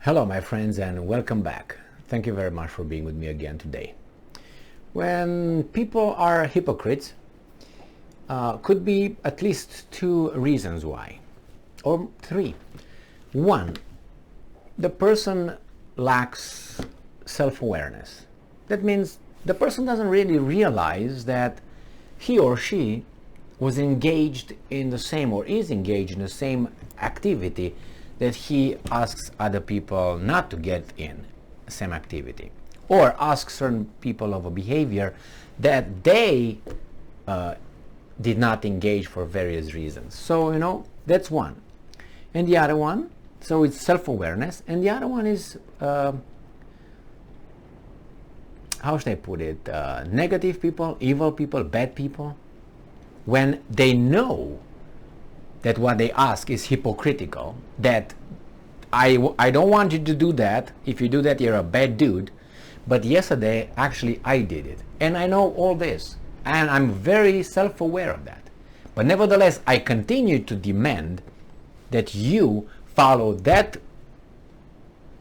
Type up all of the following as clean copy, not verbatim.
Hello my friends and welcome back. Thank you very much for being with me again today. When people are hypocrites, could be at least two reasons why, or three. One, the person lacks self-awareness. That means the person doesn't really realize that he or she was engaged in the same or is engaged in the same activity that he asks other people not to get in the same activity, or asks certain people of a behavior that they did not engage for various reasons. So, that's one. And the other one, so it's self-awareness, and the other one is, how should I put it, negative people, evil people, bad people, when they know that what they ask is hypocritical, that I don't want you to do that. If you do that, you're a bad dude. But yesterday, actually, I did it. And I know all this. And I'm very self-aware of that. But nevertheless, I continue to demand that you follow that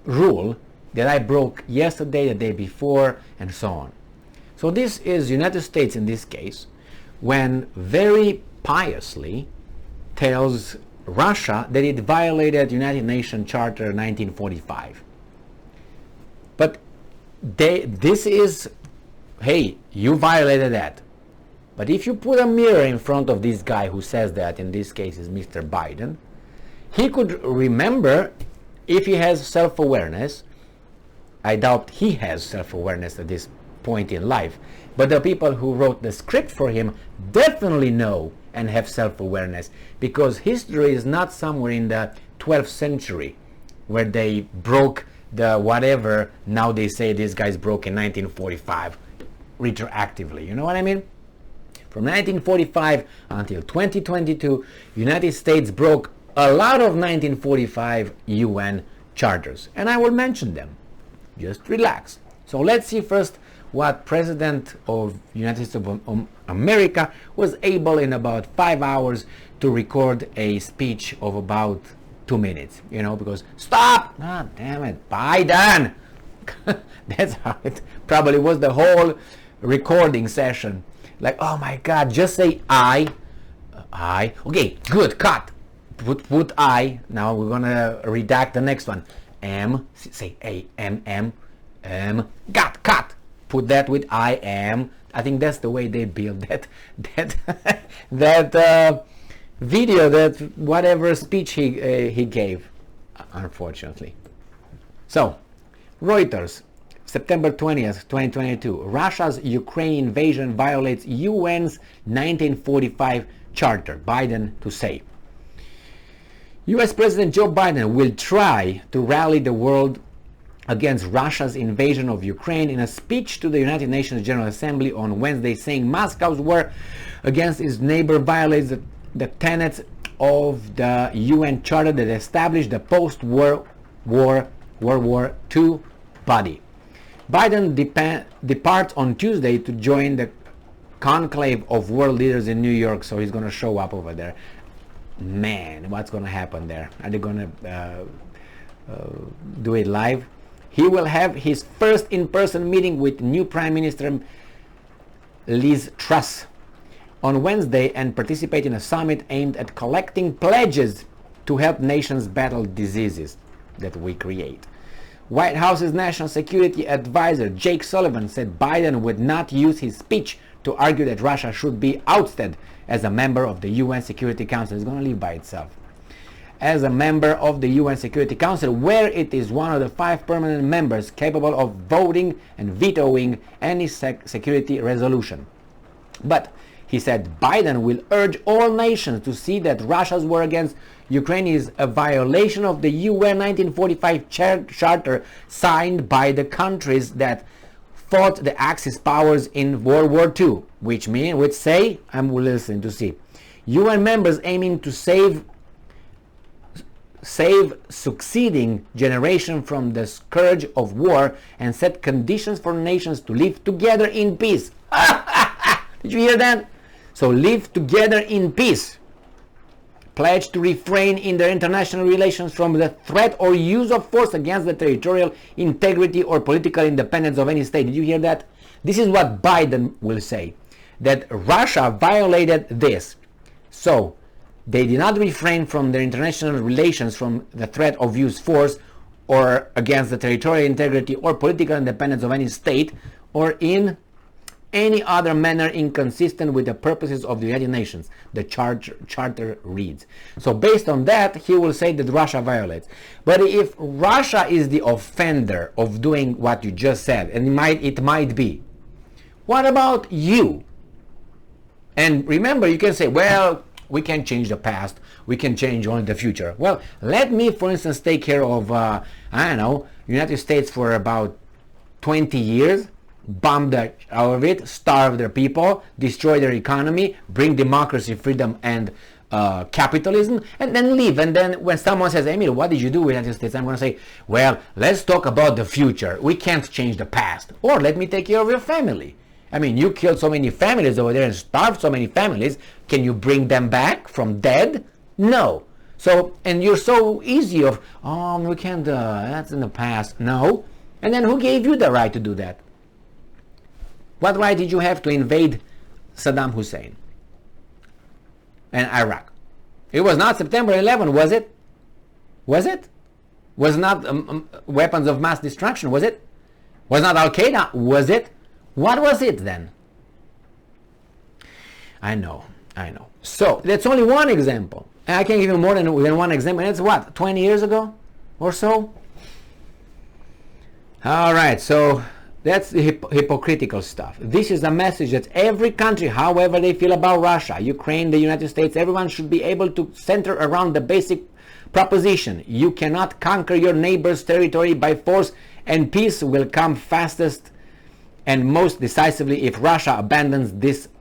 rule that I broke yesterday, the day before, and so on. So this is United States in this case, when very piously tells Russia that it violated United Nations Charter 1945. But this is, hey, you violated that. But if you put a mirror in front of this guy who says that, in this case is Mr. Biden, he could remember, if he has self-awareness. I doubt he has self-awareness at this point in life, but the people who wrote the script for him definitely know and have self-awareness, because history is not somewhere in the 12th century where they broke the whatever. Now they say these guys broke in 1945 retroactively. You know what I mean? From 1945 until 2022, United States broke a lot of 1945 UN charters, and I will mention them. Just relax. So let's see first what President of United States of America was able in about 5 hours to record a speech of about 2 minutes. Because stop! Ah, damn it, Biden! That's how it probably was, the whole recording session. Like, oh my God, just say I. Okay, good, cut. Put I. Now we're gonna redact the next one. M. Say A. M. Cut. Put that with I am. I think that's the way they build that video, that whatever speech he gave, unfortunately. So, Reuters, September 20th, 2022. Russia's Ukraine invasion violates UN's 1945 charter. Biden to say. US President Joe Biden will try to rally the world against Russia's invasion of Ukraine in a speech to the United Nations General Assembly on Wednesday, saying Moscow's war against its neighbor violates the tenets of the UN Charter that established the post-World War II body. Biden departs on Tuesday to join the conclave of world leaders in New York, so he's going to show up over there. Man, what's going to happen there? Are they going to do it live? He will have his first in-person meeting with new Prime Minister Liz Truss on Wednesday and participate in a summit aimed at collecting pledges to help nations battle diseases that we create. White House's National Security Advisor Jake Sullivan said Biden would not use his speech to argue that Russia should be ousted as a member of the UN Security Council. It's going to live by itself. As a member of the UN Security Council, where it is one of the 5 permanent members capable of voting and vetoing any security resolution. But he said Biden will urge all nations to see that Russia's war against Ukraine is a violation of the UN 1945 charter signed by the countries that fought the Axis powers in World War II, which say, I'm listening to see, UN members aiming to save succeeding generation from the scourge of war and set conditions for nations to live together in peace. Did you hear that? So live together in peace. pledge to refrain in their international relations from the threat or use of force against the territorial integrity or political independence of any state. Did you hear that? This is what Biden will say, that Russia violated this. So they did not refrain from their international relations from the threat of use force or against the territorial integrity or political independence of any state, or in any other manner inconsistent with the purposes of the United Nations, the charter reads. So based on that, he will say that Russia violates. But if Russia is the offender of doing what you just said, and it might be, what about you? And remember, you can say, well, we can change the past, we can change only the future. Well, let me, for instance, take care of, I don't know, United States for about 20 years, bomb the out of it, starve their people, destroy their economy, bring democracy, freedom, and capitalism, and then leave. And then when someone says, Emil, what did you do with the United States? I'm going to say, well, let's talk about the future. We can't change the past. Or let me take care of your family. I mean, you killed so many families over there and starved so many families. Can you bring them back from dead? No. So, and you're so easy of, oh, we can't, that's in the past. No. And then who gave you the right to do that? What right did you have to invade Saddam Hussein and Iraq? It was not September 11, was it? Was it? Was not weapons of mass destruction, was it? Was not Al-Qaeda, was it? What was it then? I know. So that's only one example. And I can give you more than one example. And it's what, 20 years ago or so? All right, so that's the hypocritical stuff. This is a message that every country, however they feel about Russia, Ukraine, the United States, everyone should be able to center around the basic proposition. You cannot conquer your neighbor's territory by force, and peace will come fastest and most decisively if Russia abandons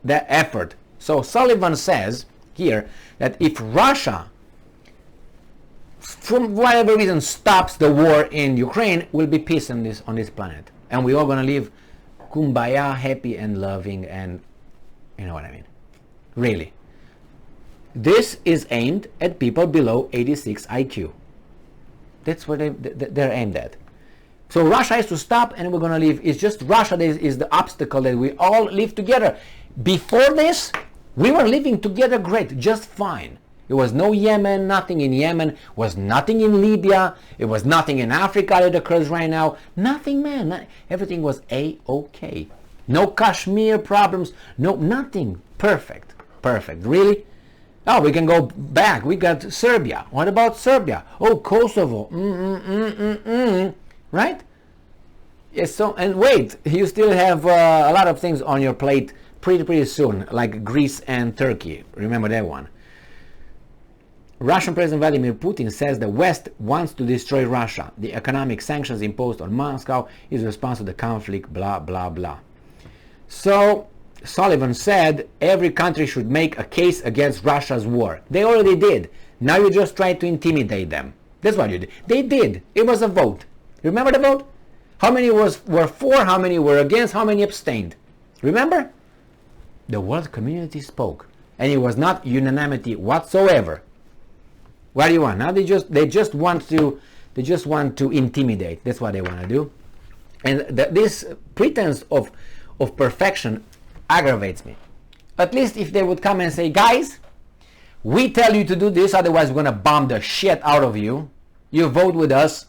that effort. So Sullivan says here that if Russia, from whatever reason, stops the war in Ukraine, will be peace on this planet. And we're all going to live kumbaya, happy and loving, and you know what I mean. Really. This is aimed at people below 86 IQ. That's what they're aimed at. So Russia has to stop and we're going to live. It's just Russia that is the obstacle that we all live together. Before this, we were living together great, just fine. There was no Yemen, nothing in Yemen, was nothing in Libya, it was nothing in Africa that occurs right now. Nothing, man. Everything was A-okay. No Kashmir problems, no, nothing. Perfect. Really? Oh, we can go back. We got Serbia. What about Serbia? Oh, Kosovo. Right? Yes. So, and wait, you still have a lot of things on your plate pretty soon, like Greece and Turkey. Remember that one. Russian President Vladimir Putin says the West wants to destroy Russia. The economic sanctions imposed on Moscow is a response to the conflict, blah, blah, blah. So Sullivan said every country should make a case against Russia's war. They already did. Now you just try to intimidate them. That's what you did. They did. It was a vote. Remember the vote? How many were for, how many were against, how many abstained? Remember? The world community spoke. And it was not unanimity whatsoever. What do you want? Now they just want to intimidate. That's what they want to do. And this pretense of perfection aggravates me. At least if they would come and say, guys, we tell you to do this, otherwise we're going to bomb the shit out of you. You vote with us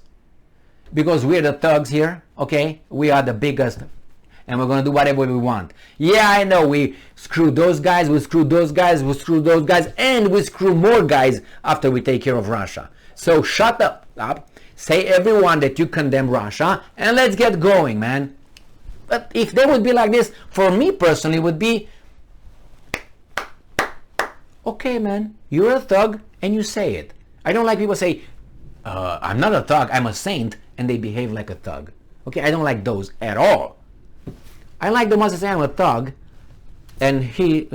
because we're the thugs here, okay? We are the biggest and we're going to do whatever we want. Yeah, I know we screwed those guys, we screwed those guys, we screwed those guys, and we screw more guys after we take care of Russia. So shut up, say everyone that you condemn Russia, and let's get going, man. But if they would be like this, for me personally, would be, okay, man, you're a thug, and you say it. I don't like people say, I'm not a thug, I'm a saint, and they behave like a thug. Okay, I don't like those at all. I like the ones that say I'm a thug, and he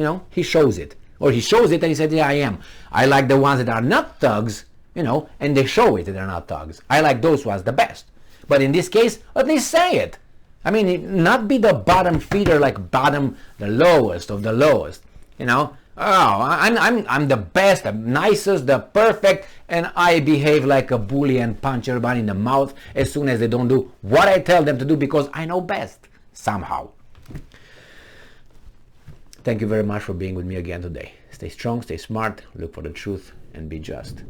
shows it. Or he shows it and he said, yeah, I am. I like the ones that are not thugs, and they show it that they're not thugs. I like those ones the best. But in this case, at least say it. I mean, not be the bottom feeder, like the lowest of the lowest. Oh, I'm the best, the nicest, the perfect, and I behave like a bully and punch everybody in the mouth as soon as they don't do what I tell them to do because I know best, somehow. Thank you very much for being with me again today. Stay strong, stay smart, look for the truth, and be just.